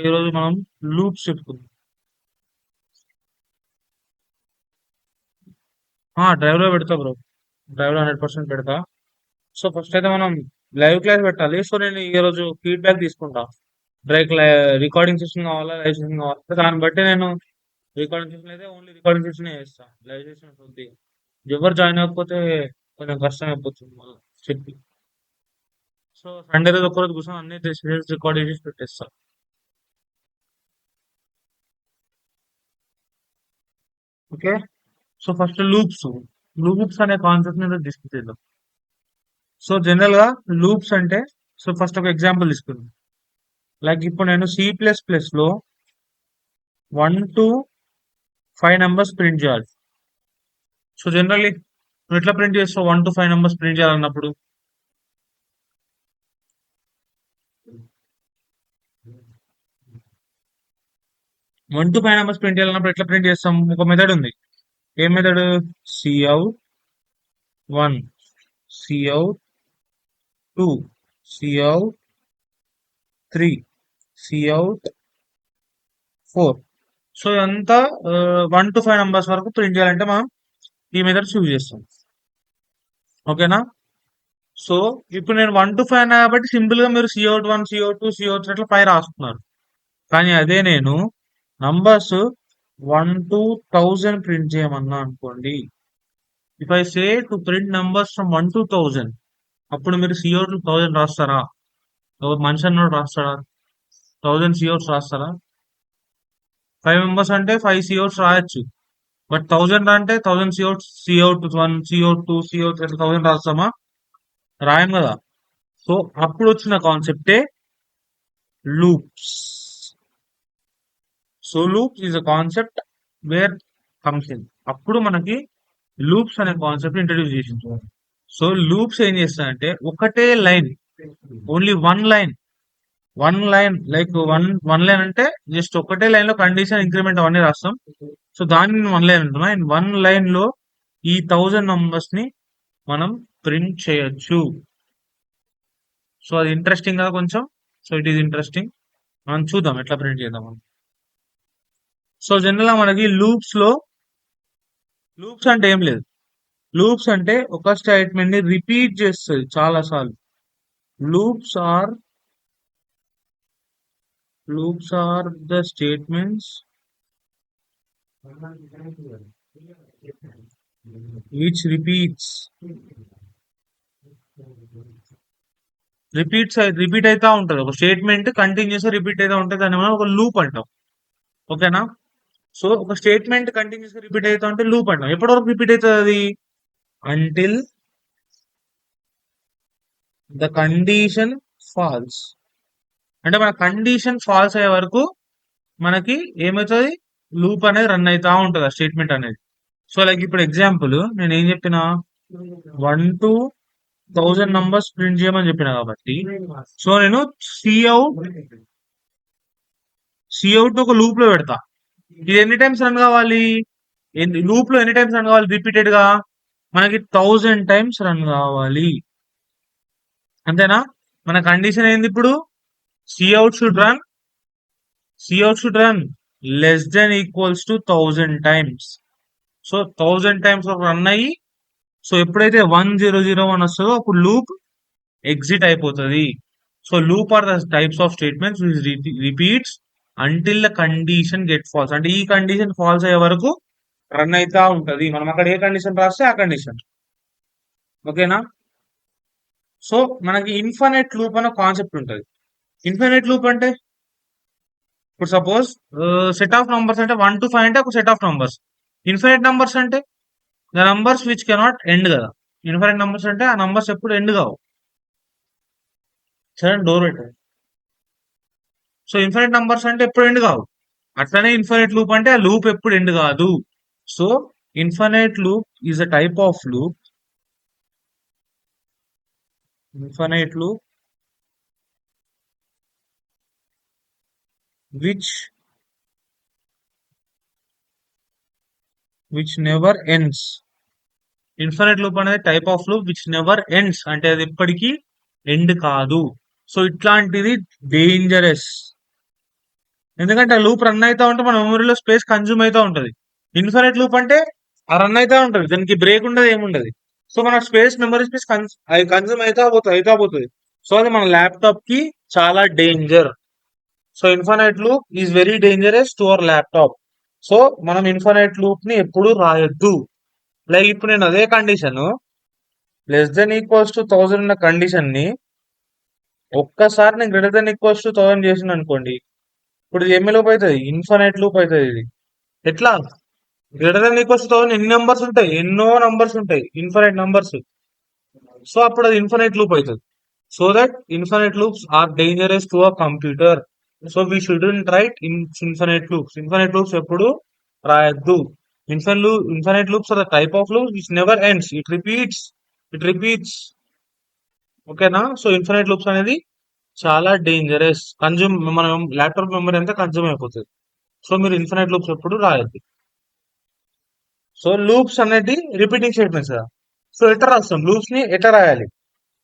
ఈరోజు మనం లూప్స్ చెప్పుకుందాం. డ్రైవ్ లో పెడతా బ్రో. డ్రైవ్ లో 100% పెడతా. సో ఫస్ట్ అయితే మనం లైవ్ క్లాస్ పెట్టాలి. సో నేను ఈ రోజు ఫీడ్బ్యాక్ తీసుకుంటా. డ్రైవ్ రికార్డింగ్ సెషన్ కావాలా, లైవ్ సెషన్ కావాలా, దాన్ని బట్టి నేను రికార్డింగ్ సెషన్ అయితే ఓన్లీ రికార్డింగ్ సెషన్ చేస్తా. లైవ్ సెషన్ వద్ది. ఎవరు జాయిన్ అవ్వకపోతే కొంచెం కష్టం అయిపోతుంది మళ్ళీ చెప్పి. సో సండే రోజు ఒక్కరోజు కూర్చొని అన్ని సెషన్స్ రికార్డ్ చేసి పెట్టేస్తా. Okay. So first loops. Loops అనే కాన్సెప్ట్ మీద డిస్కస్ చేద్దాం. సో జనరల్ గా లూప్స్ అంటే, సో ఫస్ట్ ఒక ఎగ్జాంపుల్ తీసుకుందాం. లైక్ ఇప్పుడు నేను C++ లో 1 to 5 నెంబర్స్ ప్రింట్ చేయాలి. సో జనరల్లీ నువ్వు ఎట్లా ప్రింట్ చేస్తావు? 1 to 5 నెంబర్స్ ప్రింట్ చేయాలన్నప్పుడు 1 to 5 నెంబర్స్ ప్రింట్ చేయాలన్నప్పుడు ఎట్లా ప్రింట్ చేస్తాం? ఒక మెథడ్ ఉంది. ఏ method? cout1, cout2, cout3, cout4. So ఇదంతా 1 to 5 నెంబర్స్ వరకు ప్రింట్ చేయాలంటే మనం ఈ మెథడ్ యూజ్ చేస్తాం. ఓకేనా? సో ఇప్పుడు నేను 1 to 5 కాబట్టి సింపుల్ గా మీరు cout1, cout2, cout3 అట్లా 5 రాస్తున్నారు. కానీ అదే నేను నంబర్స్ 1 to 1000 ప్రింట్ చేయమన్నా అనుకోండి. If I say to print numbers from 1 to 1000, అప్పుడు మీరు CO2 1000 రాస్తారా? మనిషి అన్నోడు రాస్తాడా? 1000 COs రాస్తారా? 5 మెంబర్స్ అంటే 5 COs రాయొచ్చు. బట్ 1000 అంటే 1000 COs, CO1, CO2, CO3 అట్లా 1000 రాస్తామా? రాయం కదా. సో అప్పుడు వచ్చిన కాన్సెప్టే loops. So loops is a concept where comes in. అప్పుడు మనకి లూప్స్ అనే కాన్సెప్ట్ ఇంట్రడ్యూస్ చేసింది. సో లూప్స్ ఏం చేస్తాయంటే ఒకటే line, only one line like one line అంటే జస్ట్ ఒకటే లైన్ లో కండిషన్, ఇంక్రిమెంట్ అవన్నీ రాస్తాం. సో దాన్ని వన్ లైన్ అంటున్నా. ఇన్ వన్ లైన్ లో ఈ 1000 నంబర్స్ ని మనం ప్రింట్ చేయొచ్చు. సో అది ఇంట్రెస్టింగ్ గా కొంచెం. So it is interesting. మనం చూద్దాం ఎట్లా ప్రింట్ చేద్దాం మనం. సో జనరల్ గా మనకి లూప్స్ అంటే ఏం లేదు. లూప్స్ అంటే ఒక స్టేట్మెంట్ ని రిపీట్ చేస్తుంది చాలా సార్లు. Loops are the statements which repeat అవుతా ఉంటది. ఒక స్టేట్మెంట్ కంటిన్యూస్ రిపీట్ అవుతా ఉంటది. దాన్ని మనం ఒక లూప్ అంటాం. ఓకేనా? సో ఒక స్టేట్మెంట్ కంటిన్యూస్ గా రిపీట్ అవుతా ఉంటే లూప్ అంటాం. ఎప్పటి వరకు రిపీట్ అవుతుంది అది? Until the condition false. అంటే మన కండిషన్ ఫాల్స్ అయ్యే వరకు మనకి ఏమవుతుంది? లూప్ అనేది రన్ అవుతా ఉంటుంది, ఆ స్టేట్మెంట్ అనేది. సో లైక్ ఇప్పుడు ఎగ్జాంపుల్ నేను ఏం చెప్పిన, 1 to 1000 నంబర్స్ ప్రింట్ చేయమని చెప్పిన కాబట్టి, సో నేను సిఅవుట్ సిఅవుట్ ఒక లూప్ లో పెడతా. ఇది ఎన్ని టైమ్స్ రన్ కావాలి? లూప్ లో ఎన్ని టైమ్స్ రన్ కావాలి రిపీటెడ్ గా? మనకి 1000 టైమ్స్ రన్ కావాలి. అంతేనా? మన కండిషన్ ఏంది ఇప్పుడు? Cout should run less than equals to 1000 times. So 1000 times run అయ్యి, సో ఎప్పుడైతే 1001 వస్తుందో అప్పుడు లూప్ ఎగ్జిట్ అయిపోతుంది. So loop are the types of statements which repeats until the condition get false. అంటే ఈ కండిషన్ ఫాల్స్ అయ్యే వరకు రన్ అవుతా ఉంటది. మనం అక్కడ ఏ కండిషన్ రాస్తే ఆ కండిషన్. ఓకేనా? సో మనకి ఇన్ఫినిట్ లూప్ అనే కాన్సెప్ట్ ఉంటుంది. ఇన్ఫినిట్ లూప్ అంటే ఇప్పుడు సపోజ్ సెట్ ఆఫ్ నంబర్స్ అంటే 1 to 5 అంటే ఒక set of numbers. Infinite numbers అంటే the numbers which cannot end కదా. ఇన్ఫినిట్ నంబర్స్ అంటే ఆ నంబర్స్ ఎప్పుడు ఎండ్ కావు. సరే, డోర్ పెట్టండి. సో ఇన్ఫినిట్ నంబర్స్ అంటే ఎప్పుడు ఎండ్ కావు. అట్లనే ఇన్ఫినిట్ లూప్ అంటే ఆ లూప్ ఎప్పుడు ఎండ్ కాదు. So infinite loop is a type of loop. Infinite loop which never ends. Infinite loop అనేది type of loop which never ends, అంటే అది ఎప్పటికీ ఎండ్ కాదు. సో ఇట్లాంటిది డేంజరస్. ఎందుకంటే ఆ లూప్ రన్ అవుతా ఉంటే మన మెమరీలో స్పేస్ కన్జ్యూమ్ అవుతా ఉంటది. ఇన్ఫైనైట్ లూప్ అంటే ఆ రన్ అవుతా ఉంటది, దానికి బ్రేక్ ఉండదు, ఏముండదు. సో మన స్పేస్, మెమరీ స్పేస్ అది కన్జ్యూమ్ అవుతా పోతుంది. సో అది మన ల్యాప్టాప్ కి చాలా danger. So infinite loop is very dangerous to our laptop. So మనం ఇన్ఫైనైట్ లూప్ ని ఎప్పుడు రాయొద్దు. లైక్ ఇప్పుడు నేను అదే కండిషన్ << 1000 ఉన్న కండిషన్ ని ఒక్కసారి నేను << 1000 చేసిన అనుకోండి, ఇప్పుడు ఇది ఎన్ని లూప్ అవుతుంది, ఇన్ఫైనైట్ లూప్ అవుతుంది ఇది. ఎట్లా? << 1000 ఎన్ని నంబర్స్ ఉంటాయి, ఎన్నో నంబర్స్ ఉంటాయి, ఇన్ఫైనైట్ నంబర్స్. సో అప్పుడు అది ఇన్ఫైనైట్ లూప్ అవుతుంది. So that infinite loops are dangerous to a computer. So we shouldn't write infinite loops. Infinite loops ఎప్పుడు రాయొద్దు. Infinite loops are the type of loops which never ends, it repeats. ఓకేనా? So infinite loops అనేది చాలా dangerous. మన laptop memory అంతా consume అయిపోతుంది. So మీరు infinite loops ఎప్పుడు రాయొద్దు. సో లూప్స్ అనేది రిపీటింగ్ స్టేట్మెంట్స్ కదా. సో ఎట్లా రాస్తాం లూప్స్ ని, ఎట్లా రాయాలి?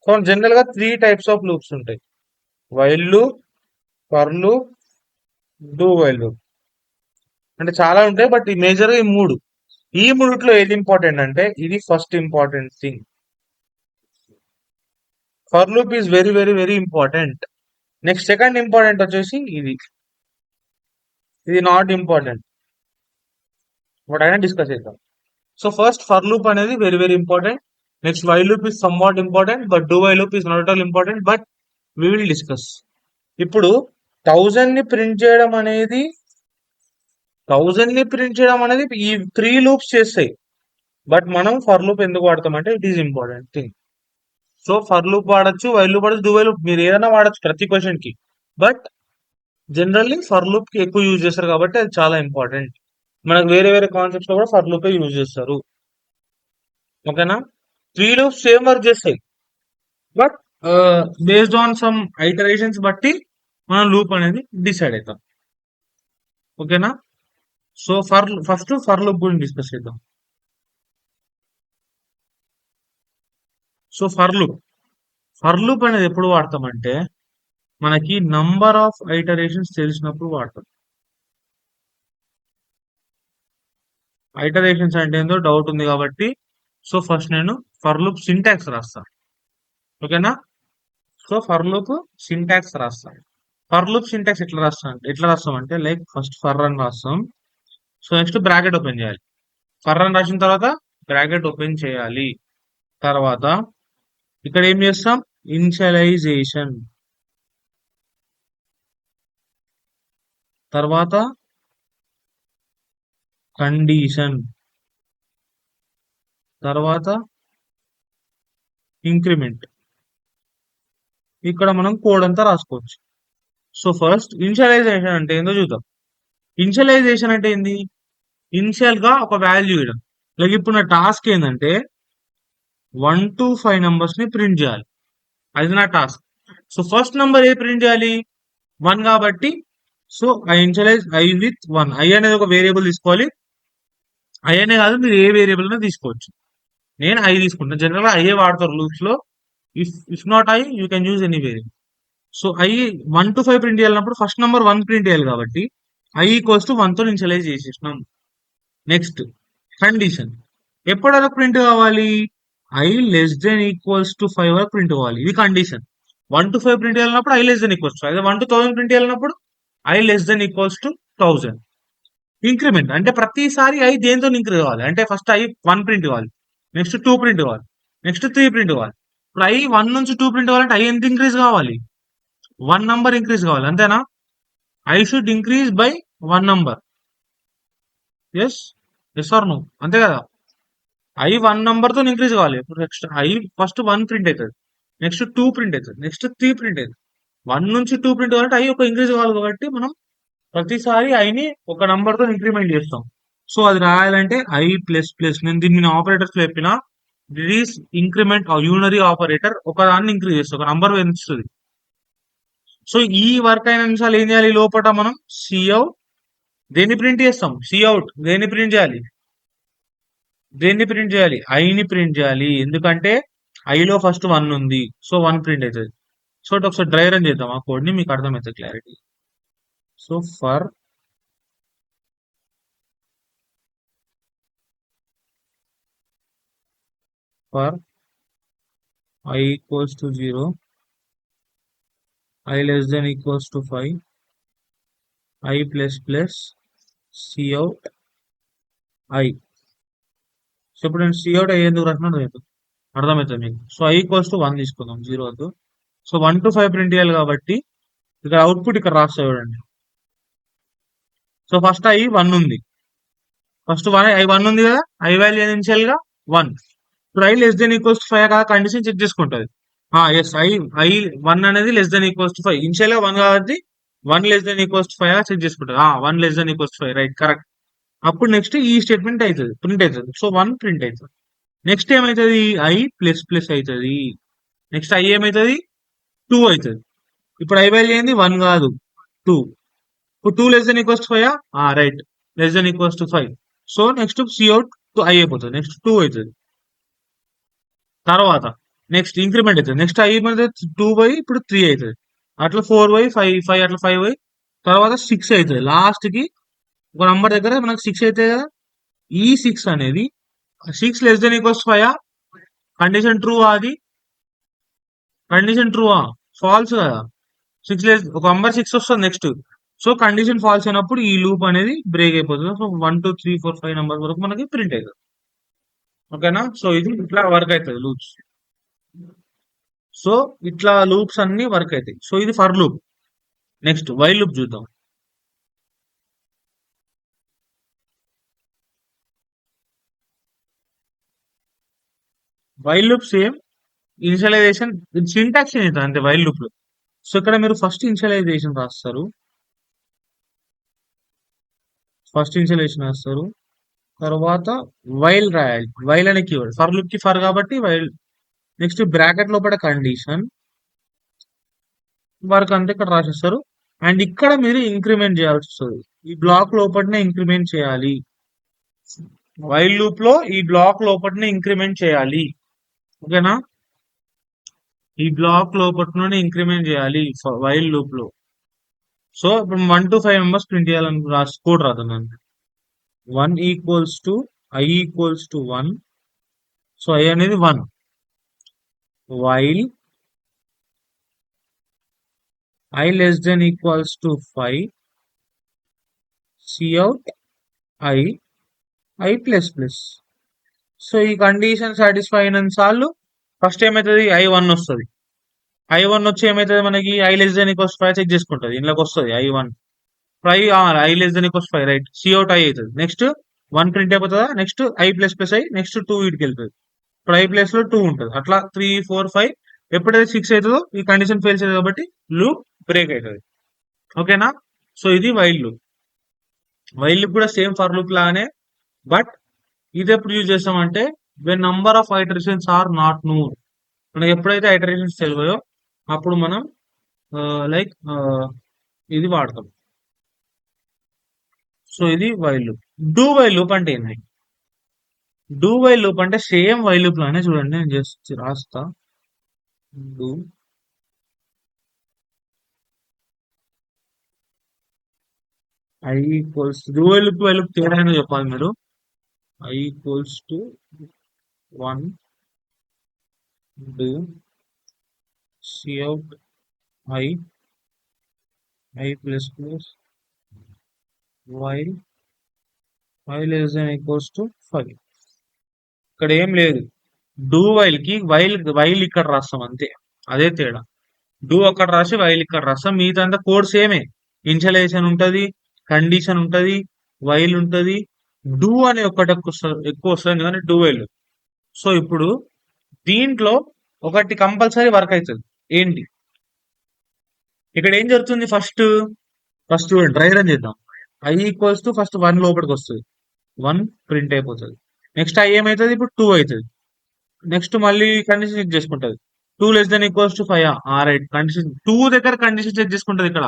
సో జనరల్ గా 3 టైప్స్ ఆఫ్ లూప్స్ ఉంటాయి: while loop, for loop, do while loop. అంటే చాలా ఉంటాయి, బట్ ఈ మేజర్ గా ఈ మూడిట్లో ఏది ఇంపార్టెంట్ అంటే ఇది first important thing. For loop is very very very important. Next second important వచ్చేసి ఇది నాట్ ఇంపార్టెంట్, బట్ అయినా డిస్కస్ చేద్దాం. సో ఫస్ట్ ఫర్ లూప్ అనేది very very important. Next while loop is somewhat important, but do while loop is not at all important, but we will discuss. ఇప్పుడు 1000 ని print చేయడం అనేది ఈ 3 loops చేస్తాయి. But మనం for loop ఎందుకు వాడతామంటే it is important thing. So for loop వాడచ్చు, వైల్ లూప్ వాడచ్చు, డూ వైల్ లూప్ మీరు ఏదైనా వాడచ్చు ప్రతి క్వశ్చన్ కి. బట్ జనరల్లీ ఫర్ లూప్ కి ఎక్కువ యూజ్ చేస్తారు కాబట్టి అది చాలా ఇంపార్టెంట్. మనకు వేరే వేరే కాన్సెప్ట్స్ లో కూడా ఫర్ లూప్ యూజ్ చేస్తారు. ఓకేనా? 3 లూప్స్ సేమ్ వర్క్ చేస్తాయి, but based on some iterations బట్టి మనం లూప్ అనేది డిసైడ్ అవుతాం. ఓకేనా? సో ఫస్ట్ ఫర్ లూప్ గురించి డిస్కస్ చేద్దాం. సో ఫర్ లూప్ అనేది ఎప్పుడు వాడతామంటే మనకి నంబర్ ఆఫ్ ఐటరేషన్స్ తెలిసినప్పుడు వాడతాం. ఐటరేషన్స్ అంటే ఏందో డౌట్ ఉంది కాబట్టి సో ఫస్ట్ నేను ఫర్ లూప్ సింటాక్స్ రాస్తాను. ఓకేనా? సో ఫర్ లూప్ సింటాక్స్ రాస్తాను. ఫర్ లూప్ సింటాక్స్ ఎట్లా రాస్తాం అంటే లైక్ ఫస్ట్ ఫర్ అని రాస్తాం. సో నెక్స్ట్ బ్రాకెట్ ఓపెన్ చేయాలి. ఫర్ అని రాసిన తర్వాత బ్రాకెట్ ఓపెన్ చేయాలి. తర్వాత ఇక్కడ ఏం చేస్తాం, ఇనిషియలైజేషన్, తర్వాత కండిషన్, తర్వాత ఇంక్రిమెంట్. ఇక్కడ మనం కోడ్ అంతా రాసుకోవచ్చు. సో ఫస్ట్ ఇనిషియలైజేషన్ అంటే ఏందో చూద్దాం. ఇనిషియలైజేషన్ అంటే ఏంది? ఇనిషియల్ గా ఒక వాల్యూ ఇవ్వడం. లైక్ ఇప్పుడు నా టాస్క్ ఏంటంటే 1 to 5 నంబర్స్ ని ప్రింట్ చేయాలి. అది నా టాస్క్. సో ఫస్ట్ నంబర్ ఏ ప్రింట్ చేయాలి? 1 కాబట్టి so I initialise I with 1. I అనేది ఒక వేరియబుల్ తీసుకోవాలి. ఐ అనే కాదు, మీరు ఏ వేరియబుల్ అయినా తీసుకోవచ్చు. నేను ఐ తీసుకుంటాను. జనరల్ గా ఐఏ వాడతారు లూప్స్ లో. If not I you can use any variable. So I 1 to 5 print చేయాలన్నప్పుడు ఫస్ట్ నంబర్ 1 ప్రింట్ చేయాలి కాబట్టి ఐ ఈక్వల్స్ టు 1 తో ఇనిషియలైజ్ చేసేసినాం. Next condition. ఎప్పటి వరకు ప్రింట్ కావాలి? I less than equals to 5 వరకు ప్రింట్ కావాలి. ఇది కండిషన్. 1 to 5 ప్రింట్ చేయాలన్నప్పుడు I less than equals to, అదే 1 to 1000 ప్రింట్ చేయాలన్నప్పుడు I less than equals to 1000. Increment అంటే ప్రతిసారి ఐ దేంతో ఇంక్రీజ్ కావాలి అంటే ఫస్ట్ ఐ 1 ప్రింట్ కావాలి, నెక్స్ట్ 2 ప్రింట్ కావాలి, నెక్స్ట్ 3 ప్రింట్ కావాలి. ఇప్పుడు ఐ 1 నుంచి 2 ప్రింట్ కావాలంటే ఐ ఎంత ఇంక్రీజ్ కావాలి? 1 నంబర్ ఇంక్రీజ్ కావాలి, అంతేనా? I should increase by 1 number. Yes, yes or no? అంతే కదా. ఐ 1 నంబర్ తో ఇంక్రీజ్ కావాలి. ఇప్పుడు నెక్స్ట్ ఐ ఫస్ట్ 1 ప్రింట్ అవుతుంది, నెక్స్ట్ 2 ప్రింట్ అవుతుంది, నెక్స్ట్ 3 ప్రింట్ అవుతుంది. 1 నుంచి 2 ప్రింట్ కావాలంటే ఐ ఒక ఇంక్రీజ్ కావాలి కాబట్టి మనం ప్రతిసారి ఐని ఒక నంబర్ తో ఇంక్రిమెంట్ చేస్తాం. సో అది రాయాలంటే ఐ ప్లస్ ప్లస్. నేను దీన్ని ఆపరేటర్స్ లో చెప్పిన దిస్ ఇంక్రిమెంట్ యూనరీ ఆపరేటర్ ఒకదాన్ని ఇంక్రీజ్ చేస్తుంది, ఒక నంబర్ పెంచుతుంది. సో ఈ వర్క్ అయిన నిమిషాలు ఏం చేయాలి? లోపల మనం సిఅవుట్ దేన్ని ప్రింట్ చేస్తాం? సిఅవుట్ దేన్ని ప్రింట్ చేయాలి? ఐని ప్రింట్ చేయాలి. ఎందుకంటే ఐలో ఫస్ట్ 1 ఉంది, సో 1 ప్రింట్ అవుతుంది. సో ఒకసారి డ్రై రన్ చేద్దాం ఆ కోడ్ ని, మీకు అర్థమవుతుంది clarity. So for I equals to 0, I less than equals to 5, I plus plus C out I. So ఇప్పుడు నేను C out I ఎందుకు రాస్తున్నాను అర్థమవుతుంది మీకు. సో I ఈక్వల్స్ టు 1 తీసుకుందాం, 0 వద్దు. సో 1 to 5 ప్రింట్ చేయాలి కాబట్టి ఇక్కడ అవుట్పుట్ ఇక్కడ రాస్తా చూడండి. సో ఫస్ట్ I 1 ఉంది, ఫస్ట్ I 1 ఉంది కదా, I వాల్యూ ఇనిషియల్ గా 1. ఇప్పుడు I less than equals to 5 కదా, కండిషన్ చెక్ చేసుకుంటది. ఎస్, I 1 అనేది less than equals to 5, initial గా 1 కాబట్టి 1 లెస్ దెన్ ఈక్వల్స్ టు 5 గా చెక్ చేసుకుంటది. 1 less than equals to 5, right, correct. అప్పుడు నెక్స్ట్ ఈ స్టేట్మెంట్ అవుతుంది, ప్రింట్ అవుతుంది. సో 1 ప్రింట్ అవుతుంది. నెక్స్ట్ ఏమవుతుంది, I ప్లస్ ప్లస్ అవుతుంది. నెక్స్ట్ I ఏమవుతుంది, 2 అవుతుంది. ఇప్పుడు I వాల్యూ ఏంది, 1 కాదు, 2. ఇప్పుడు 2 less than equals to 5, right, less than equals to 5. So next Cout I అయిపోతుంది, నెక్స్ట్ 2 అవుతుంది. తర్వాత నెక్స్ట్ ఇంక్రిమెంట్ అవుతుంది, నెక్స్ట్ I 2 ఇప్పుడు 3 అవుతుంది, అట్లా 4 5 అట్లా 5 తర్వాత 6 అవుతుంది. లాస్ట్ కి ఒక నంబర్ దగ్గర మనకు 6 అవుతుంది కదా, ఈ 6 అనేది 6 less than equals 5, condition true, అది కండిషన్ ట్రూ ఫాల్స్ కదా. 6 లెస్ ఒక నంబర్ 6 వస్తుంది నెక్స్ట్, సో కండిషన్ ఫాల్స్ అయినప్పుడు ఈ లూప్ అనేది బ్రేక్ అయిపోతుంది. సో 1 2 3 4 5 నెంబర్ వరకు మనకి ప్రింట్ అవుతుంది. ఓకేనా, సో ఇది ఇట్లా వర్క్ అవుతుంది లూప్స్. సో ఇట్లా లూప్స్ అన్ని వర్క్ అవుతాయి. సో ఇది for loop. Next while loop చూద్దాం. While loop same initialization, syntax అవుతుంది అంతే వైల్ లూప్ లో. సో ఇక్కడ మీరు ఫస్ట్ ఇనిషియలైజేషన్ రాస్తారు, తర్వాత వైల్ రాయాలి. వైల్ అనే కీవర్డ్ ఫర్ లూప్ కి ఫర్ కాబట్టి వైల్. నెక్స్ట్ బ్రాకెట్ లోపల కండిషన్ వరకు అంతే ఇక్కడ రాసేస్తారు. అండ్ ఇక్కడ మీరు ఇంక్రిమెంట్ చేయాల్సి వస్తుంది, ఈ బ్లాక్ లోపలనే ఇంక్రిమెంట్ చేయాలి. వైల్ లూప్ లో ఈ బ్లాక్ లోపలనే ఇంక్రిమెంట్ చేయాలి. ఓకేనా, ఈ బ్లాక్ లోపలనే ఇంక్రిమెంట్ చేయాలి వైల్ లూప్ లో. సో ఇప్పుడు 1 to 5 మెంబర్స్ ప్రింట్ చేయాలని కోడ్ రాద్దాం. 1 equals to I equals to 1. So I అనేది 1, while I less than equals to 5, Cout I plus plus. So ఈ కండిషన్ సాటిస్ఫై అయిన సార్లు ఫస్ట్ ఏమవుతుంది, I1 వస్తుంది. I1 వచ్చి ఏమవుతుంది మనకి, I less than equals 5 check చేసుకుంటుంది, ఇంట్లోకి వస్తుంది I1. I less than equals 5, right, Cout I అవుతుంది. నెక్స్ట్ 1 ప్రింట్ అయిపోతుందా, next I plus plus next 2 వీటికి వెళ్తుంది. ఇప్పుడు I ప్లస్ లో 2 ఉంటుంది, అట్లా 3 4 5. ఎప్పుడైతే 6 అవుతుందో ఈ కండిషన్ ఫెయిల్స్ అవుతుంది కాబట్టి లూప్ బ్రేక్ అవుతుంది. ఓకేనా, సో ఇది వైల్ లూప్. వైల్ లూప్ కూడా సేమ్ ఫర్ లూప్ లాగానే, బట్ ఇది ఎప్పుడు యూజ్ చేస్తామంటే when number of iterations are not known. మనకి ఎప్పుడైతే ఐటరేషన్స్ తెలియదో అప్పుడు మనం లైక్ ఇది వాడతాం. సో ఇది while loop. Do while loop అంటే ఏంటి, డూ వైల్ లూప్ అంటే సేమ్ వైల్ లూప్ లానే చూడండి, నేను జస్ట్ రాస్తా. Do I equals do while loop తేడా అనేది చెప్పాలి మీరు. I equals to 1, do Cout I plus plus while I less than equals to 5. ఇక్కడ ఏం లేదు, డూ వైల్ కి వైల్ ఇక్కడ రాస్తాం అంతే, అదే తేడా. డూ అక్కడ రాసి వైల్ ఇక్కడ రాస్తాం, మిగతా అంతా కోడ్ సేమే. ఇనిషియలైజేషన్ ఉంటది, కండిషన్ ఉంటది, వైల్ ఉంటది, డూ అనే ఒకటి ఎక్కువ వస్తుంది ఎందుకంటే డూ వైల్. సో ఇప్పుడు దీంట్లో ఒకటి కంపల్సరీ వర్క్ అవుతుంది, ఏంటి, ఇక్కడ ఏం జరుగుతుంది, ఫస్ట్ చూడండి, డ్రై రన్ చేద్దాం. I ఈక్వల్స్ టు ఫస్ట్ 1 లోపలికి వస్తుంది, 1 ప్రింట్ అయిపోతుంది. నెక్స్ట్ I ఏమవుతుంది, ఇప్పుడు 2 అవుతుంది. నెక్స్ట్ మళ్ళీ కండిషన్ చెక్ చేసుకుంటది, 2 less than equals to 5, right, condition 2 దగ్గర కండిషన్ చెక్ చేసుకుంటది. ఇక్కడ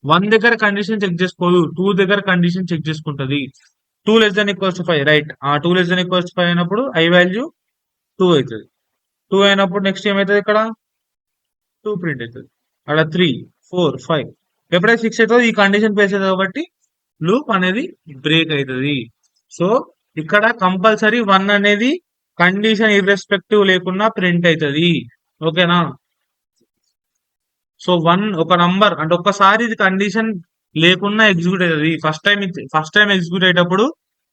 1 దగ్గర కండిషన్ చెక్ చేసుకోదు, 2 దగ్గర కండిషన్ చెక్ చేసుకుంటది. 2 less than equals to 5, right, 2 less than equals to 5 అయినప్పుడు I వాల్యూ 2 అవుతుంది. 2 అయినప్పుడు నెక్స్ట్ ఏమవుతుంది, ఇక్కడ 2 ప్రింట్ అవుతుంది. అక్కడ 3 4 5. ఎప్పుడైతే 6 అవుతుందో ఈ కండిషన్ ఫేస్ అవుతుంది కాబట్టి లూప్ అనేది బ్రేక్ అవుతుంది. సో ఇక్కడ కంపల్సరీ 1 అనేది కండిషన్ ఇర్రెస్పెక్టివ్ లేకుండా ప్రింట్ అవుతుంది. ఓకేనా? సో 1 ఒక నంబర్ అంటే ఒక్కసారి ఇది కండిషన్ లేకుండా ఎగ్జిక్యూట్ అవుతుంది. ఫస్ట్ టైం ఎగ్జిక్యూట్ అయ్యేటప్పుడు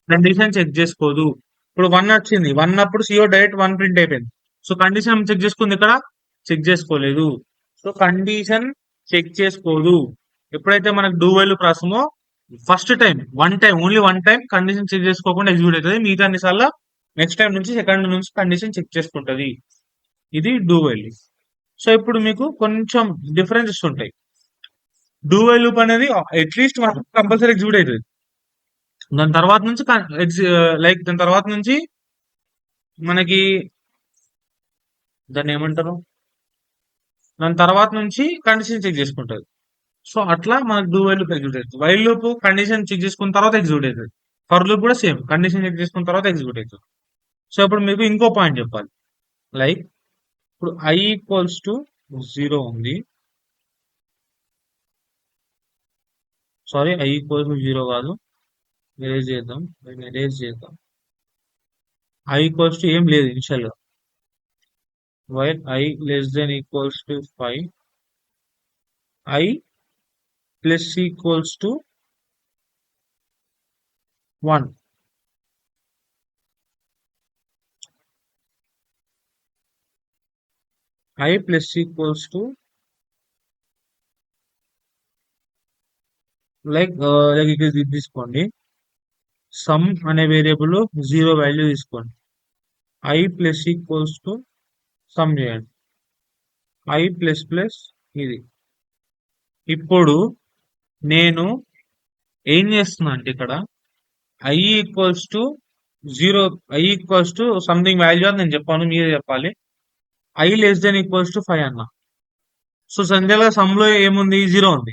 కండిషన్ చెక్ చేసుకోదు. ఇప్పుడు 1 వచ్చింది, 1 అప్పుడు సిఓ డైరెక్ట్ 1 ప్రింట్ అయిపోయింది. సో కండిషన్ చెక్ చేసుకుంది, ఇక్కడ చెక్ చేసుకోలేదు. సో కండిషన్ చెక్ చేసుకోదు. ఎప్పుడైతే మనకు డూ వైల్ ప్రాసెసమో first time only one time condition check చేసుకోకుండా ఎగ్జిక్యూట్ అవుతుంది. మిగతా అన్నిసార్లు నెక్స్ట్ టైం నుంచి సెకండ్ నుంచి కండిషన్ చెక్ చేసుకుంటది. ఇది డూ వైల్. సో ఇప్పుడు మీకు కొంచెం డిఫరెన్సెస్ ఉంటాయి. డూ వైల్ లూప్ అనేది అట్లీస్ట్ మనకు కంపల్సరీ ఎగ్జిక్యూట్ అవుతుంది. దాని తర్వాత నుంచి దాని తర్వాత నుంచి మనకి దాన్ని ఏమంటారు, దాని తర్వాత నుంచి కండిషన్ చెక్ చేసుకుంటది. సో అట్లా మనకు డూ వైల్ లూప్ ఎగ్జిక్యూట్ అవుతుంది. వైల్ లూప్ కండిషన్ చెక్ చేసుకున్న తర్వాత ఎగ్జిక్యూట్ అవుతుంది. ఫర్ లూప్ కూడా సేమ్, కండిషన్ చెక్ చేసుకున్న తర్వాత ఎగ్జిక్యూట్ అవుతుంది. సో ఇప్పుడు మీకు ఇంకో పాయింట్ చెప్పాలి. లైక్ ఇప్పుడు ఐ ఈక్వల్స్ టు 0 ఉంది. సారీ, ఐ ఈక్వల్స్ టు 0 కాదు, ఎరేజ్ చేద్దాం. ఐ ఈక్వల్స్ టు ఏం లేదు ఇనిషియల్ గా. While I less than equals to 5, I plus equals to 1. I plus equals to like ఇక్కడ ఇది తీసుకోండి. సమ్ అనే వేరియబుల్ 0 వాల్యూ తీసుకోండి. I plus equals to some చేయండి. ఐ ప్లస్ ప్లస్ ఇది. ఇప్పుడు నేను ఏం చేస్తున్నా అంటే ఇక్కడ I equals to 0, I equals to something value అని నేను చెప్పాను, మీరే చెప్పాలి. I less than equals to 5 అన్న. సో సంధ్యలో సమ్ లో ఏముంది, 0 ఉంది.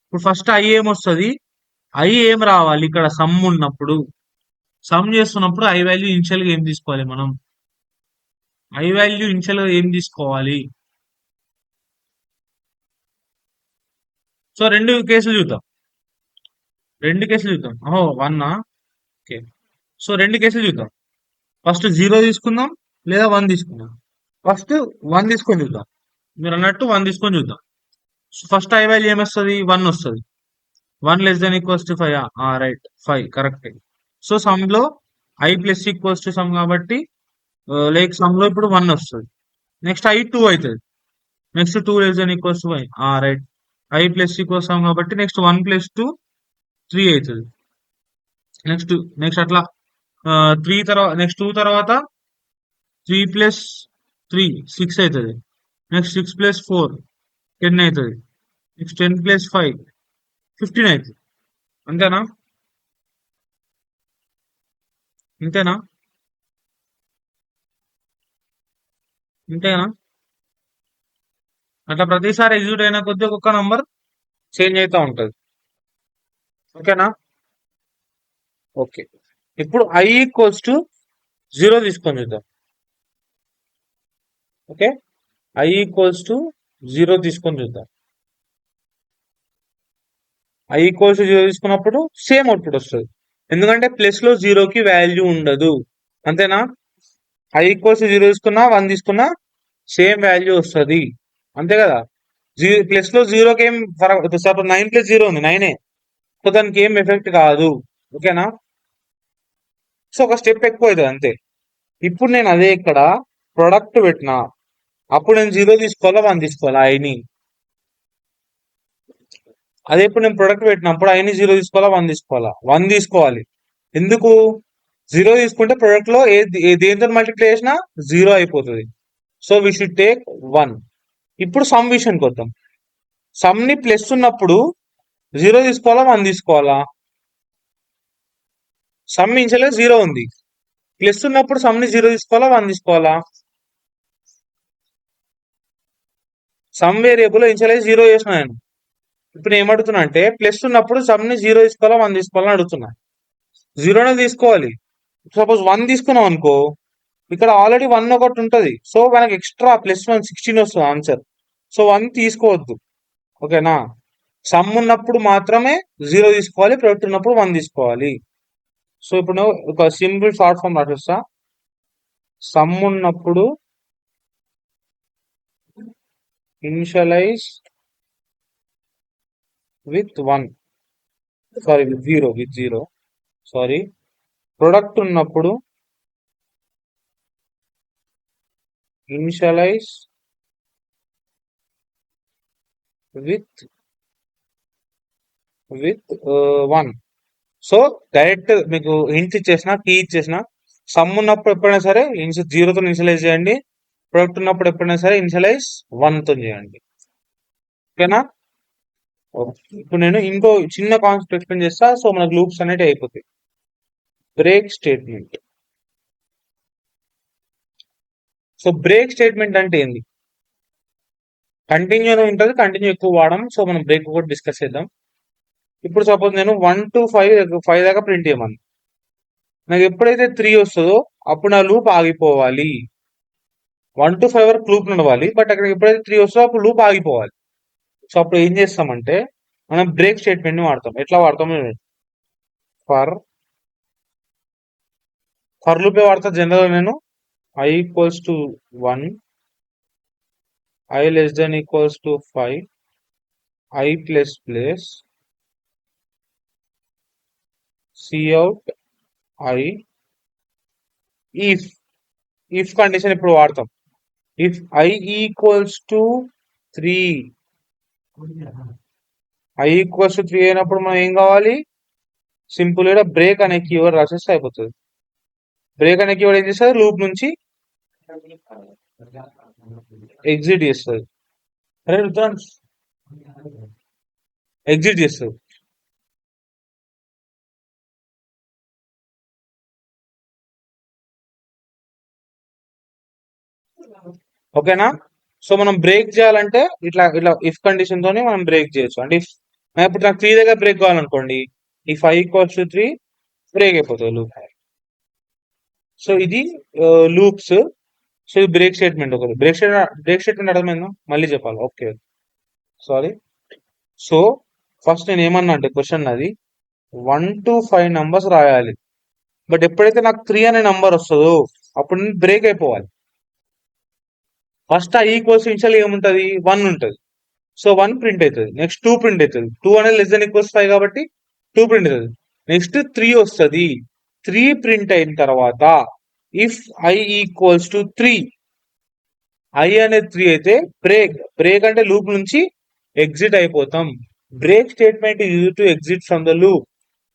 ఇప్పుడు ఫస్ట్ ఐ ఏమొస్తుంది, ఐ ఏం రావాలి ఇక్కడ సమ్ ఉన్నప్పుడు. సమ్ చేస్తున్నప్పుడు ఐ వాల్యూ ఇనిషియల్ గా ఏం తీసుకోవాలి మనం, ఐ వాల్యూ ఇనిషియల్ గా ఏం తీసుకోవాలి. సో రెండు కేసులు చూద్దాం. ఓహో 1. ఓకే, సో రెండు కేసులు చూద్దాం. ఫస్ట్ 0 తీసుకుందాం లేదా 1 తీసుకుందాం. ఫస్ట్ 1 తీసుకొని చూద్దాం. మీరు అన్నట్టు 1 తీసుకొని చూద్దాం. ఫస్ట్ ఐ వాల్యూ ఏమొస్తుంది, 1 వస్తుంది. 1 less than equals to 5. Right, 5 correct. So sum లో I plus equals to sum కాబట్టి లైక్ సమ్ లో ఇప్పుడు 1 వస్తుంది. నెక్స్ట్ ఐ 2 అవుతుంది. Next 2 less than equals to 5. Right, I plus equals sum కాబట్టి నెక్స్ట్ 1 ప్లస్ 2 3 అవుతుంది. నెక్స్ట్ అట్లా 3 తర్వాత నెక్స్ట్ 2 తర్వాత 3 ప్లస్ 3 6 అవుతుంది. నెక్స్ట్ 6 ప్లస్ 4 10 అవుతుంది. నెక్స్ట్ 10 ప్లస్ 5 15 అవుతుంది. అంతేనా? ఇంతేనా? ఇంతేనా? అట్లా ప్రతిసారి ఎగ్జిక్యూట్ అయిన కొద్దీ ఒక్కొక్క నంబర్ చేంజ్ అవుతూ ఉంటది. ఓకేనా? ఓకే, ఇప్పుడు ఐ ఈక్వల్స్ టు 0 తీసుకొని చూద్దాం. ఓకే, ఐ ఈక్వల్స్ టు 0 తీసుకొని చూద్దాం. ఐ ఈక్వల్స్ టు 0 తీసుకున్నప్పుడు సేమ్ అవుట్పుట్ వస్తుంది, ఎందుకంటే ప్లస్ లో 0కి వాల్యూ ఉండదు. అంతేనా? ఐ ఈక్వల్స్ టు 0 తీసుకున్నా 1 తీసుకున్నా సేమ్ వాల్యూ వస్తుంది, అంతే కదా. ప్లస్ లో 0కి ఏం ఫరక్, సపోజ్ 9 ప్లస్ 0 ఉంది, 9. సో దానికి ఏం ఎఫెక్ట్ కాదు. ఓకేనా? సో ఒక స్టెప్ ఎక్కువ అవుతుంది అంతే. ఇప్పుడు నేను అదే ఇక్కడ ప్రొడక్ట్ పెట్టినా, అప్పుడు నేను 0 తీసుకోవాలా 1 తీసుకోవాలా ఐని. అదే ఇప్పుడు నేను ప్రొడక్ట్ పెట్టినప్పుడు ఐని 0 తీసుకోవాలా 1 తీసుకోవాలా, 1 తీసుకోవాలి. ఎందుకు? 0 తీసుకుంటే ప్రొడక్ట్ లో దేంతో మల్టిప్లై చేసినా 0 అయిపోతుంది. So we should take 1. ఇప్పుడు సమ్ విషయానికి వద్దాం. సమ్ ని ప్లస్ ఉన్నప్పుడు 0 తీసుకోవాలా 1 తీసుకోవాలా? సమ్ ఇన్షియల్ 0 ఉంది, ప్లస్ ఉన్నప్పుడు సమ్ ని 0 తీసుకోవాలా 1 తీసుకోవాలా? సమ్ వేరియబుల్ ఇన్షియలైజ్ 0 చేసిన నేను. ఇప్పుడు నేను ఏమడుగుతున్నా అంటే ప్లస్ ఉన్నప్పుడు సమ్ ని 0 తీసుకోవాలా 1 తీసుకోవాలని అడుగుతున్నా. 0నే తీసుకోవాలి. సపోజ్ 1 తీసుకున్నాం అనుకో, ఇక్కడ ఆల్రెడీ 1 ఒకటి ఉంటది. సో మనకి ఎక్స్ట్రా +1 16 వస్తుంది ఆన్సర్. సో 1 తీసుకోవద్దు. ఓకేనా? సమ్ ఉన్నప్పుడు మాత్రమే 0 తీసుకోవాలి, ప్రొడక్ట్ ఉన్నప్పుడు 1 తీసుకోవాలి. సో ఇప్పుడు ఒక సింపుల్ షార్ట్ ఫామ్ రాసేస్తా. సమ్ ఉన్నప్పుడు initialise with 1, sorry with zero, sorry. Product ఉన్నప్పుడు ఇనిషియలైజ్ విత్ 1. సో డైరెక్ట్ మీకు హింట్ ఇచ్చేసిన, కీ ఇచ్చేసిన. సమ్ ఉన్నప్పుడు ఎప్పుడైనా సరే 0తో ఇనిషియలైజ్ చేయండి, ప్రొడక్ట్ ఉన్నప్పుడు ఎప్పుడైనా సరే ఇనిషియలైజ్ 1తో చేయండి. ఓకేనా? ఇప్పుడు నేను ఇంకో చిన్న కాన్సెప్ట్ ఎక్స్ప్లెయిన్ చేస్తా. సో మనకు లూప్స్ అనేవి అయిపోతాయి. Break statement. So break statement అంటే ఏంది? కంటిన్యూ ఉంటుంది, కంటిన్యూ ఎక్కువ వాడడం. సో మనం బ్రేక్ కూడా డిస్కస్ చేద్దాం. ఇప్పుడు సపోజ్ నేను 1 to 5 దాకా ప్రింట్ చేయమని, నాకు ఎప్పుడైతే 3 వస్తుందో అప్పుడు నా లూప్ ఆగిపోవాలి. 1 to 5 వరకు లూప్ నడవాలి, బట్ అక్కడ ఎప్పుడైతే 3 వస్తుందో అప్పుడు లూప్ ఆగిపోవాలి. సో అప్పుడు ఏం చేస్తామంటే మనం బ్రేక్ స్టేట్మెంట్ ని వాడతాం. ఎట్లా వాడతాం? ఫర్ లూప్ వాడతా జనరల్ నేను. I equals to 1, I less than equals to 5, I plus cout I, if condition ఇప్పుడు వాడతాం. If I equals to 3, I equals to 3 అయినప్పుడు మనం ఏం కావాలి? సింపుల్ గా బ్రేక్ అనే కీవర్డ్ రాసేస్తే అయిపోతుంది. బ్రేక్ అనే కీవర్డ్ ఏం చేస్తుంది? లూప్ నుంచి ఎగ్జిట్ చేస్తుంది. ఎగ్జిట్ చేస్తుంది. ఓకేనా? సో మనం బ్రేక్ చేయాలంటే ఇట్లా ఇట్లా ఇఫ్ కండిషన్ తోని మనం బ్రేక్ చేయొచ్చు. అంటే ఇప్పుడు నాకు 3 దగ్గర బ్రేక్ కావాలనుకోండి, if I equals to 3 break అయిపోతుంది లూప్. సో ఇది లూప్స్. సో ఇది బ్రేక్ స్టేట్మెంట్. ఒకటి బ్రేక్ స్టేట్మెంట్ అర్థమైందా? మళ్ళీ చెప్పాలి. Okay, sorry. సో ఫస్ట్ నేను ఏమన్నా అంటే క్వశ్చన్ అది 1 to 5 నంబర్స్ రాయాలి, బట్ ఎప్పుడైతే నాకు 3 అనే నంబర్ వస్తుందో అప్పుడు నేను బ్రేక్ అయిపోవాలి. ఫస్ట్ I ఈక్వల్స్ ఇనిషియల్ ఏముంటది? 1 ఉంటుంది. సో 1 ప్రింట్ అవుతుంది. నెక్స్ట్ 2 ప్రింట్ అవుతుంది. 2 అనేది లెస్ దెన్ ఈక్వల్స్ 5 కాబట్టి 2 ప్రింట్ అవుతుంది. నెక్స్ట్ 3 వస్తుంది. 3 ప్రింట్ అయిన తర్వాత if I equals to 3, I అనేది 3 అయితే బ్రేక్ అంటే లూప్ నుంచి ఎగ్జిట్ అయిపోతాం. Break statement use to exit from the loop.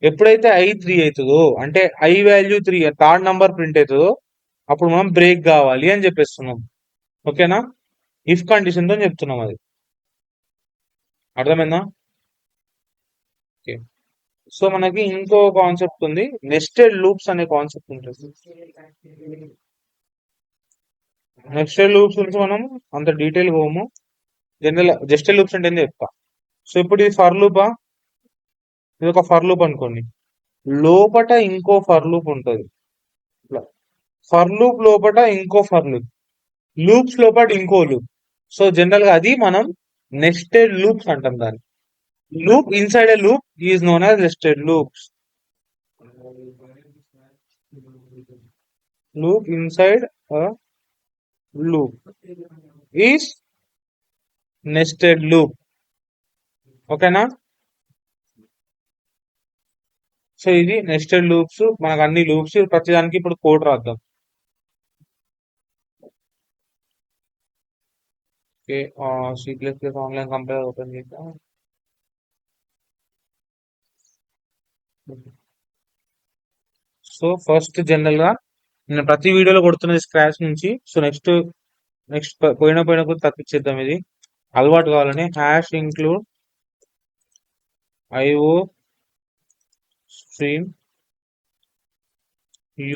ఎప్పుడైతే I 3 అవుతుందో, అంటే I value 3 third number print అవుతుందో అప్పుడు మనం బ్రేక్ కావాలి అని చెప్పేస్తున్నాం. ఓకేనా? ఇఫ్ కండిషన్ తో చెప్తున్నాం. అది అర్థమైందా? ఓకే. సో మనకి ఇంకో కాన్సెప్ట్ ఉంది, నెస్టెడ్ లూప్స్ అనే కాన్సెప్ట్ ఉంటుంది. నెస్టెడ్ లూప్స్ గురించి మనం అంత డీటెయిల్ పోము, జనరల్ జస్ట్ లూప్స్ అంటే ఏంది చెప్తా. సో ఇప్పుడు ఇది ఫర్ లూపా? ఇది ఒక ఫర్ లూప్ అనుకోండి. లోపట ఇంకో ఫర్ లూప్ ఉంటుంది. ఫర్ లూప్ లోపట ఇంకో ఫర్ లూప్, లూప్స్ లోపల ఇంకో లూప్. సో జనరల్ గా అది మనం నెస్టెడ్ లూప్స్ అంటాం దాన్ని. Loop inside a loop is known as nested loops. Loop inside loop is nested loop. ఓకేనా? సో ఇది నెస్టెడ్ లూప్స్. మనకు అన్ని లూప్స్ ప్రతిదానికి ఇప్పుడు కోడ్ రాద్దాం. Okay, C++ online compiler open చేద్దాం. సో ఫస్ట్ జనరల్ గా నేను ప్రతి వీడియోలో కొడుతున్నది స్క్రాచ్ నుంచి. సో నెక్స్ట్ పోయిన కూడా తప్పించేద్దాం. ఇది అలవాటు కావాలని #include IO stream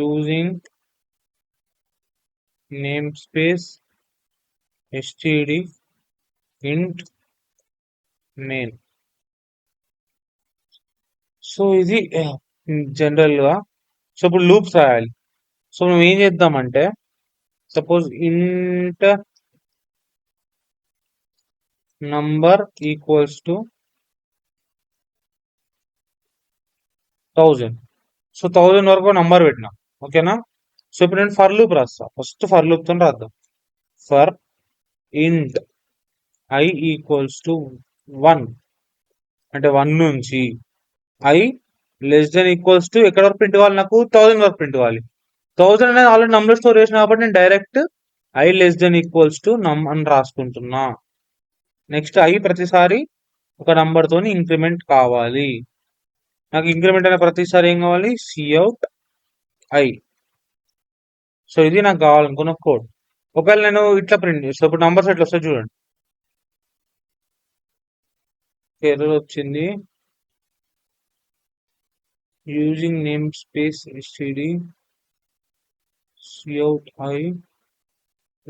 using namespace std int main. So ఇది జనరల్ గా. సో ఇప్పుడు లూప్స్ రాయాలి. సో మనం ఏం చేద్దామంటే suppose int number equals to 1000. So 1000 వరకు నంబర్ పెట్టినా. ఓకేనా? సో ఇప్పుడు నేను ఫర్ లూప్ రాస్తా. ఫస్ట్ ఫర్ లూప్ తో రాద్దాం. ఫర్ ఇంట్ ఐ ఈక్వల్స్ టు 1, అంటే 1 నుంచి I less than equals to ఎక్కడ వరకు ప్రింట్ కావాలి, నాకు 1000 వరకు ప్రింట్ కావాలి. 1000 అనేది ఆల్రెడీ నంబర్ స్టోర్ చేసిన కాబట్టి నేను direct I less than equals to నమ్ అని రాసుకుంటున్నా. నెక్స్ట్ ఐ ప్రతిసారి ఒక నంబర్ తోని ఇంక్రిమెంట్ కావాలి. నాకు ఇంక్రిమెంట్ అయిన ప్రతిసారి ఏం కావాలి, సిఅవుట్ ఐ. సో ఇది నాకు కావాలనుకున్న కోడ్. ఒకవేళ నేను ఇట్లా ప్రింట్ చేస్తే ఇప్పుడు నంబర్స్ ఎట్లా వస్తాయి చూడండి. ఎర్రర్ వచ్చింది. Using name space STD cout I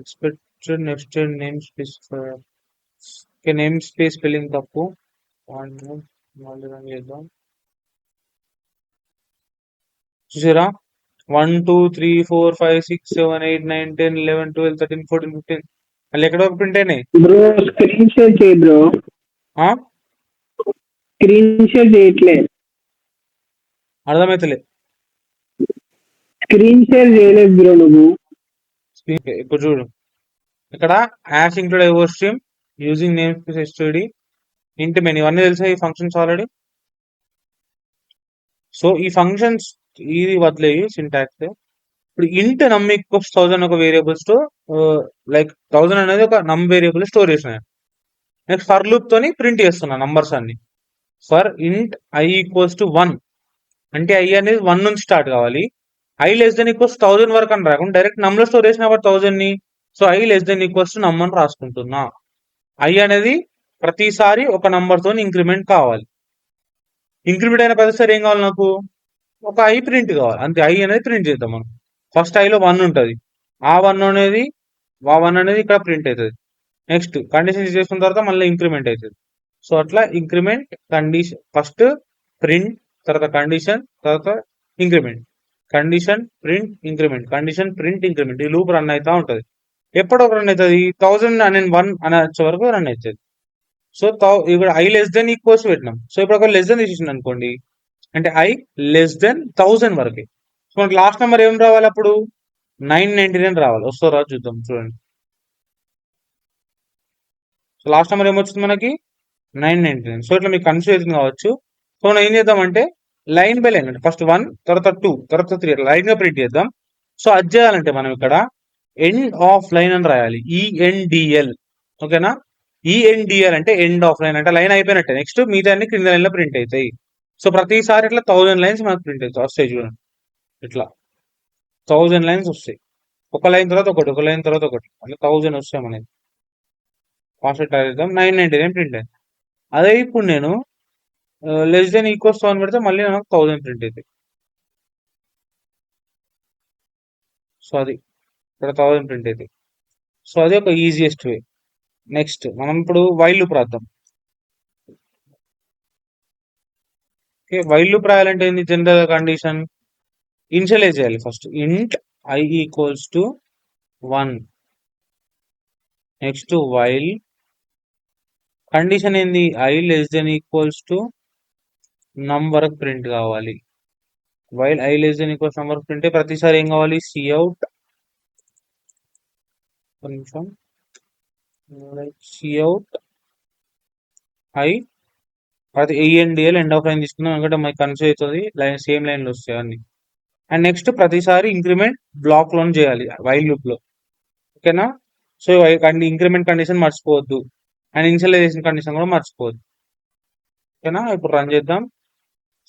expected nested name space. Name space spelling తప్పు. మళ్ళీ రన్ చేద్దాం. చూసారా, 1 2 3 4 5 6 7 8 9 10 11 12 13 14 15 మళ్ళీ ఎక్కడ వరకు ప్రింట్ అయినాయి బ్రో. స్క్రీన్ షేర్ చేయి బ్రో. స్క్రీన్ షేర్ చేయట్లే. అర్థమైతలే. స్క్రీన్ షేర్ చేయలేదు బ్రో నువ్వు. ఇప్పుడు చూడు, ఇక్కడ ash include IO stream using name space STD ఇంటి మెనీ ఇవన్నీ తెలుసా ఈ ఫంక్షన్స్ ఆల్రెడీ. సో ఈ ఫంక్షన్స్ ఇది వదిలేయి సింటాక్స్. ఇప్పుడు ఇంట్ నమ్ ఈక్వల్స్ 1000 ఒక వేరియబుల్స్ తో లైక్ 1000 అనేది ఒక నమ్ వేరియబుల్ స్టోర్ చేసిన. నెక్స్ట్ ఫర్ లూప్ తోని ప్రింట్ చేస్తున్నా నంబర్స్ అన్ని. ఫర్ ఇంట్ ఐ ఈక్వల్స్ టు 1, అంటే ఐ అనేది 1 నుంచి స్టార్ట్ కావాలి. ఐ లెస్ దెన్ ఈక్వల్స్ 1000 వరకు అని రాకుండా డైరెక్ట్ నమ్ లో స్టోర్ చేసిన 1000 ని. So I less than equals to నమ్ అని రాసుకుంటున్నా. ఐ అనేది ప్రతిసారి ఒక నంబర్ తోని ఇంక్రిమెంట్ కావాలి. ఇంక్రిమెంట్ అయిన ప్రతిసారి ఏం కావాలి, నాకు ఒక ఐ ప్రింట్ కావాలి. అంతే, ఐ అనేది ప్రింట్ చేద్దాం మనం. ఫస్ట్ ఐలో 1 ఉంటుంది. ఆ 1 అనేది ఇక్కడ ప్రింట్ అవుతుంది. నెక్స్ట్ కండిషన్ చేసుకున్న తర్వాత మళ్ళీ ఇంక్రిమెంట్ అవుతుంది. సో అట్లా ఇంక్రిమెంట్ కండిషన్, ఫస్ట్ ప్రింట్, తర్వాత కండిషన్, తర్వాత increment, condition print increment, condition print increment. ఈ లూప్ రన్ అవుతా ఉంటుంది. ఎప్పుడో రన్ అవుతుంది 1000 అని 1 అని వచ్చే వరకు రన్ అవుతుంది. సో ఇక్కడ ఐ లెస్ దెన్ ఈక్వల్స్ పెట్టినాం. సో ఇప్పుడు ఒక లెస్ దెన్ తీసేసింది అనుకోండి, అంటే ఐ లెస్ దెన్ 1000 వరకే. సో మనకి లాస్ట్ నెంబర్ ఏం రావాలి అప్పుడు, 999 రావాలి. వస్తో రాదు చూద్దాం, చూడండి. సో లాస్ట్ నెంబర్ ఏమొచ్చింది మనకి, 999. సో ఇట్లా మీకు కన్ఫ్యూజ్ అవుతుంది కావచ్చు. సో మనం ఏం చేద్దామంటే లైన్ బై లైన్, అంటే ఫస్ట్ 1, తర్వాత 2, తర్వాత 3 లైన్ గా ప్రింట్ చేద్దాం. సో అది చేయాలంటే మనం ఇక్కడ ఎండ్ ఆఫ్ లైన్ అని రాయాలి, ఈఎన్డిఎల్. ఓకేనా? ఈఎన్డిఎల్ అంటే ఎండ్ ఆఫ్ లైన్, అంటే లైన్ అయిపోయినట్టే. నెక్స్ట్ మిగతా అన్ని క్రింద లైన్ లో ప్రింట్ అవుతాయి. సో ప్రతిసారి ఇట్లా 1000 లైన్స్ మనకు ప్రింట్ అవుతాయి, వస్తాయి చూడండి. ఇట్లా 1000 లైన్స్ వస్తాయి. ఒక లైన్ తర్వాత ఒకటి, ఒక లైన్ తర్వాత ఒకటి, అంటే 1000 వస్తాయి మనకి. కాన్సెప్ట్ రాద్దాం. 999 ప్రింట్ అయింది. అదే ఇప్పుడు నేను లెస్ దెన్ ఈక్వల్స్ 1000 పెడితే మళ్ళీ నాకు 1000 ప్రింట్ అవుతాయి. సో అది ఇక్కడ 1000 ప్రింట్ అవుతాయి. సో అది ఒక ఈజియెస్ట్ వే. నెక్స్ట్ మనం ఇప్పుడు వైల్ లూప్ రాద్దాం. ఓకే, వైల్ లూప్ రాయాలంటే ఏంది, జనరల్ కండిషన్ ఇనిషియలైజ్ చేయాలి. First int I equals to 1, next while condition ఏంది, I less than equals to num వరకు ప్రింట్ కావాలి. While I less than equals num వరకు ప్రింట్ ప్రతిసారి ఏం కావాలి, సిఅవుట్ కొంచెం సిఅవుట్ ఐ, అది ఈఎన్డిఎల్ ఎండ్ ఆఫ్ లైన్ తీసుకుందాం, ఎందుకంటే మనకి కన్ఫ్యూజ్ అవుతుంది, లైన్ సేమ్ లైన్లో వస్తాయి అన్ని. అండ్ నెక్స్ట్ ప్రతిసారి ఇంక్రిమెంట్ బ్లాక్ లోన్ చేయాలి వైల్ లూప్ లో. ఓకేనా? సో ఇంక్రిమెంట్ కండిషన్ మర్చిపోవద్దు, అండ్ ఇనిషియలైజేషన్ కండిషన్ కూడా మర్చిపోవద్దు. ఓకేనా? ఇప్పుడు రన్ చేద్దాం.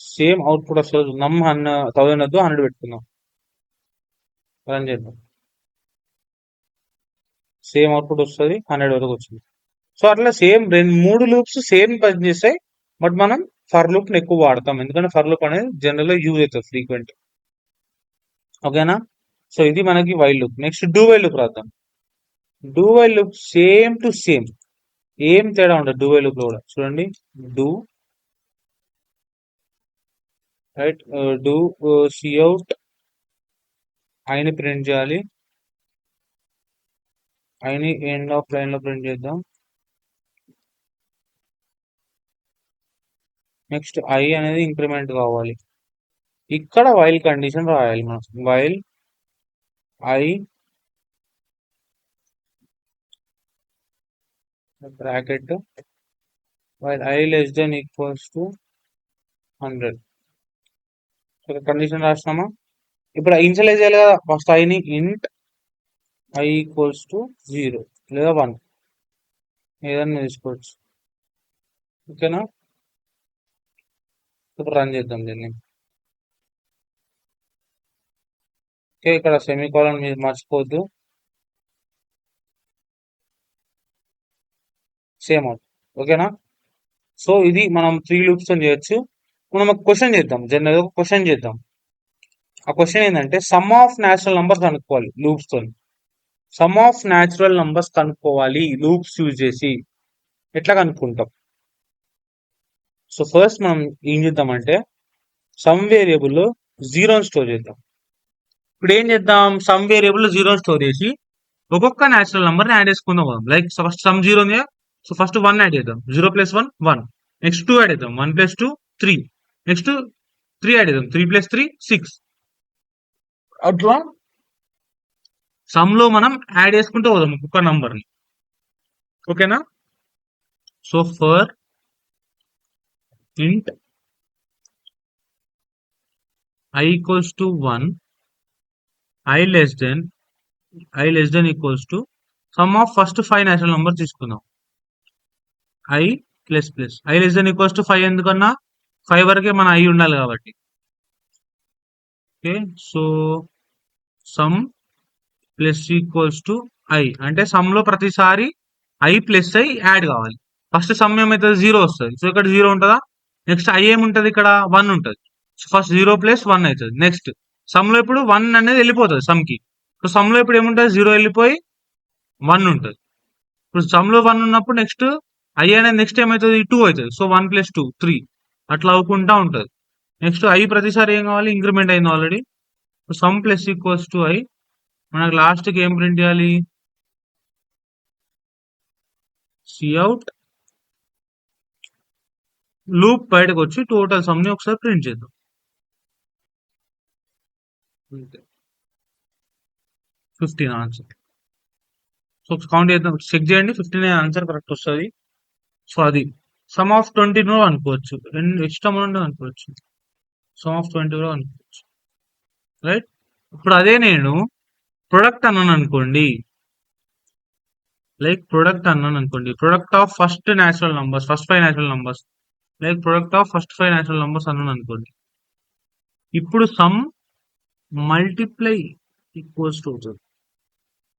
సేమ్ అవుట్పుట్ వస్తుంది. నమ్ 1000 వద్దు, 100 పెట్టుకుందాం. రన్ చేద్దాం. సేమ్ అవుట్పుట్ వస్తుంది, 100 వరకు వచ్చింది. సో అట్లా సేమ్ 3 లూప్స్ సేమ్ పని చేస్తాయి. బట్ మనం ఫర్ లూప్ ని ఎక్కువ వాడతాం, ఎందుకంటే ఫర్ లూప్ అనేది జనరల్ గా యూజ్ అవుతుంది ఫ్రీక్వెంట్. ఓకేనా? సో ఇది మనకి while loop. Next do while loop రాద్దాం. Do while loop same to same, ఏం తేడా ఉండదు డూ వైల్ లూప్ లో కూడా. చూడండి, డూ రైట్, డూ సిఅవుట్ ఐని ప్రింట్ చేయాలి, ఐని ఎండ్ ఆఫ్ లైన్ లో ప్రింట్ చేద్దాం. నెక్స్ట్ ఐ అనేది ఇంక్రిమెంట్ కావాలి. ఇక్కడ వైల్ కండిషన్ రాయాలి మనం. While I bracket while I less than equals to 100. Condition రాసినామా? ఇప్పుడు ఇనిషియలైజ్ చేయాలి కదా. ఫస్ట్ ఐని ఇంట్ ఐ ఈక్వల్స్ టు 0 లేదా 1 ఏదన్నా తీసుకోవచ్చు. ఓకేనా? ఇప్పుడు రన్ చేద్దాం దీన్ని. ఓకే, ఇక్కడ సెమీకోలన్ మీరు మర్చిపోవద్దు. Same out. ఓకేనా? సో ఇది మనం 3 లూప్స్ తో చేయొచ్చు. మనం ఒక క్వశ్చన్ చేద్దాం. జనరల్ ఒక క్వశ్చన్ చేద్దాం. ఆ క్వశ్చన్ ఏంటంటే సమ్ ఆఫ్ న్యాచురల్ నంబర్స్ కనుక్కోవాలి లూప్స్ తో. సమ్ ఆఫ్ న్యాచురల్ నంబర్స్ కనుక్కోవాలి లూప్స్ యూజ్ చేసి. ఎట్లా కనుక్కుంటాం? సో ఫస్ట్ మనం ఏం చేద్దామంటే సమ్ వేరియబుల్ జీరోని స్టోర్ చేద్దాం. ఇప్పుడు ఏం చేద్దాం? సమ్ వేరియబుల్ జీరోని స్టోర్ చేసి ఒక్కొక్క న్యాచురల్ నంబర్ యాడ్ చేసుకుందాం మనం. లైక్ ఫస్ట్ సమ్ జీరో ఉంది. సో ఫస్ట్ 1 యాడ్ చేద్దాం. 0 + 1 1. నెక్స్ట్ 2 యాడ్ చేద్దాం. 1 + 2 3. నెక్స్ట్ 3 యాడ్ చేద్దాం. 3 + 3 6. అట్లా సమ్ లో మనం యాడ్ చేసుకుంటూ పోదాం ఒక్కొక్క నంబర్ ని. ఓకేనా? సో ఫర్ ఇంట్ I equals to 1, I less than equals to some of first 5 natural number తీసుకుందాం. I plus I less than equals to 5 ఎందుకన్నా 5 వరకే మన I ఉండాలి కాబట్టి. Okay, so sum plus equals to I అంటే సమ్ లో ప్రతిసారి I ప్లస్ I యాడ్ కావాలి. ఫస్ట్ సమ్ ఏమవుతుంది? 0 వస్తుంది. సో ఇక్కడ 0 ఉంటుందా? నెక్స్ట్ I ఏముంటది? ఇక్కడ 1 ఉంటుంది. సో ఫస్ట్ 0 + 1 అవుతుంది. నెక్స్ట్ సమ్ లో ఇప్పుడు 1 అనేది వెళ్ళిపోతుంది సమ్ కి. సో సమ్ లో ఇప్పుడు ఏముంటుంది? 0 వెళ్ళిపోయి 1 ఉంటుంది. ఇప్పుడు సమ్ లో 1 ఉన్నప్పుడు నెక్స్ట్ I అనేది నెక్స్ట్ ఏమవుతుంది? 2 అవుతుంది. సో 1 + 2 3 అట్లా అవ్వకుండా ఉంటుంది. నెక్స్ట్ I ప్రతిసారి ఏం కావాలి? ఇంక్రిమెంట్ అయింది already. Sum plus equals to I. మనకు లాస్ట్ కి ఏం ప్రింట్ చేయాలి? సిఅవుట్ లూప్ బయటకు వచ్చి టోటల్ సమ్ ని ఒకసారి ప్రింట్ చేద్దాం. 15 ఆన్సర్. సో కౌంట్ చేద్దాం, చెక్ చేయండి. 15 ఆన్సర్ కరెక్ట్ వస్తుంది. సో అది సమ్ ఆఫ్ 20 కూడా అనుకోవచ్చు. ఇష్టం ఉండే అనుకోవచ్చు. సమ్ ఆఫ్ 20 కూడా అనుకోవచ్చు. రైట్? ఇప్పుడు అదే నేను ప్రొడక్ట్ అన్నాను అనుకోండి. లైక్ ప్రొడక్ట్ అన్నాను అనుకోండి. Product of first natural numbers, first 5 natural numbers. Like product of first 5 natural numbers అన్నాను అనుకోండి. ఇప్పుడు సమ్ మల్టిప్లై ఈక్వల్స్ టు అవుతుంది.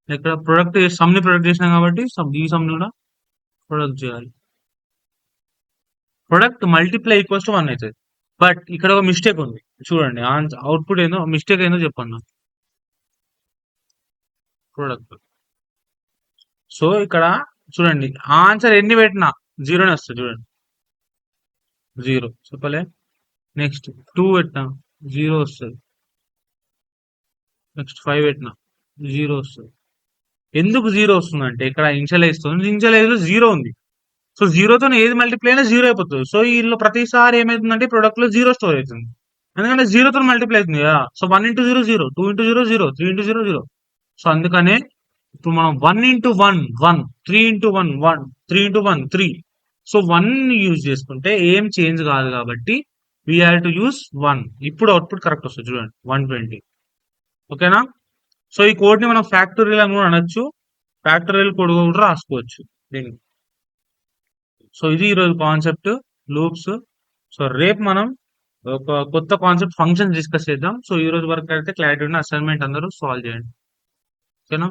ఇక్కడ ప్రొడక్ట్ సమ్ ని ప్రొడక్ట్ చేసినాం కాబట్టి ఈ సమ్ ని కూడా ప్రొడక్ట్ చేయాలి. ప్రొడక్ట్ మల్టిప్లై ఈక్వల్స్ టు 1 అవుతుంది. బట్ ఇక్కడ ఒక మిస్టేక్ ఉంది. చూడండి అవుట్పుట్ ఏందో, మిస్టేక్ ఏందో చెప్పండి. ప్రొడక్ట్. సో ఇక్కడ చూడండి ఆన్సర్ ఎన్ని పెట్టినా 0నే వస్తుంది. చూడండి 0 చెప్పలే. నెక్స్ట్ 2 పెట్టినా 0 వస్తుంది. నెక్స్ట్ 5 పెట్టినా 0 వస్తుంది. ఎందుకు 0 వస్తుంది అంటే ఇక్కడ ఇనిషియలైజ్ 0 ఉంది. సో 0తో ఏది మల్టిప్లై అయినా 0 అయిపోతుంది. సో వీళ్ళు ప్రతిసారి ఏమైతుందంటే ప్రొడక్ట్ లో 0 స్టోర్ అవుతుంది. ఎందుకంటే 0తో మల్టిప్లై అవుతుంది కదా. సో 1 × 0 0, 2 × 0 0, 3 × 0 0. సో అందుకనే ఇప్పుడు మనం 1 × 1 1, 3 × 1 1, 3 × 1 3. సో 1 యూజ్ చేసుకుంటే ఏం చేంజ్ కాదు కాబట్టి వీ హ్యావ్ టు యూస్ 1. ఇప్పుడు అవుట్పుట్ కరెక్ట్ వస్తుంది. చూడండి 120. ఓకేనా? సో ఈ కోడ్ ని మనం ఫ్యాక్టోరియల్ అని కూడా అనొచ్చు. ఫ్యాక్టోరియల్ కోడ్ కూడా రాసుకోవచ్చు దీన్ని. సో ఇది ఈరోజు కాన్సెప్ట్ లూప్స్. సో రేపు మనం ఒక కొత్త కాన్సెప్ట్ ఫంక్షన్ డిస్కస్ చేద్దాం. సో ఈ రోజు వరకు అయితే క్లారిటీ ఉన్న అసైన్మెంట్ అందరూ సాల్వ్ చేయండి. ఓకేనా?